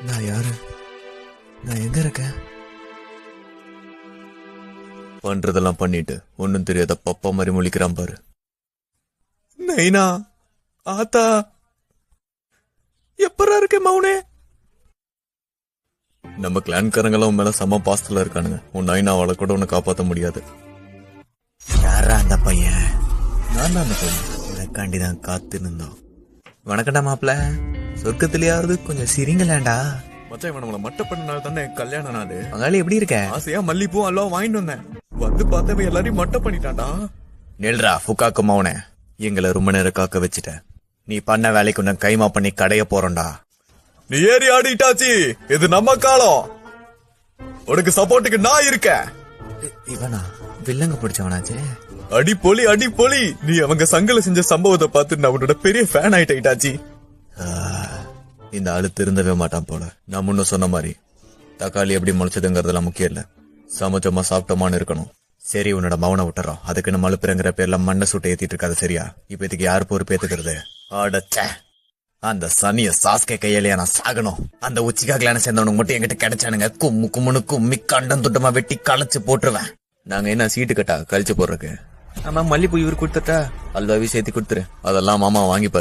நான் யாரு? நான் எங்க இருக்கேன்? பண்றதெல்லாம் பண்ணிட்டு ஒன்னும் தெரியாத பப்பா மாதிரி முழிக்கிறான் பாரு. நைனா, ஆத்தா, எப்பரா இருக்கே மௌனே? நம்ம கிளான்காரங்கெல்லாம் மேல செம பாஸ்தல இருக்கானுங்க. உன் நைனாவால கூட உன்னை காப்பாத்த முடியாது. யாரா அந்த பையன்? நான் தான் அந்த பையன். உனக்காண்டிதான் காத்து நின்றோம். வணக்கண்டா மாப்பிள. சொர்க்கத்திலேயாவது கொஞ்சம் சிரிங்களாண்டா. மச்சான், இவன் நம்மள மட்ட பண்ணனால தானே கல்யாண நாள். அங்காளி எப்படி இருக்க? ஆசையா மல்லிப்பூ அல்லவா வாங்கிட்டு வந்தேன். வந்து பார்த்தவ எல்லாரையும் மட்ட பண்ணிட்டான்டா. நெல்ரா புக்காக்கு மௌனே, எங்களை ரொம்ப நேரம் காக்க வச்சுட்ட. நீ பண்ண வேலைக்கு உன்ன கைமா பண்ணி கடைய போறோம்டா. நீ ஏறி ஆடிட்டாச்சி, இது நம்ம காலம். உனக்கு சப்போர்ட்டுக்கு நான் இருக்கேன். இவனா வில்லங்க பிடிச்சவனாச்சே. அடி பொலி அடி பொலி. நீ அவங்க சங்கல செஞ்ச சம்பவத்தை பார்த்து நான் உன்னோட பெரிய ஃபேன் ஆயிட்டாச்சி. இந்த ஆளு திருந்தவே மாட்டான் போல. நான் முன்ன சொன்ன மாதிரி தக்காளி எப்படி முளைச்சதுங்கிறதுலாம் முக்கியம் இல்ல, சமைச்சோமா சாப்பிட்டோமான்னு இருக்கணும். சரி, உன்னோட மௌன விட்டுறோம். அதுக்குன்னு மழுப்புறங்கிற பேர்ல மண்ணை சுட்ட ஏத்திட்டு இருக்காது, சரியா? இப்ப இதுக்கு யாரு பொறுப்பு ஏத்துக்கிறது? அடச்ச, அந்த சனிய சாஸ்கே கையிலேயே நான் சாகணும். அந்த உச்சிக்காகலான சேர்ந்தவனுக்கு மட்டும் என்கிட்ட கிடைச்சானுங்க, கும்மு கும்முன்னு கும்மி கண்டம் துட்டமா வெட்டி களைச்சு போட்டுருவேன். நாங்க என்ன சீட்டு கட்டா கழிச்சு போடுறதுக்கு? ஆமா, மல்லிப்பூ இவரு கொடுத்துட்டா அல்வாவி சேர்த்து கொடுத்துரு. அதெல்லாம் மாமா வாங்கிப்பாரு.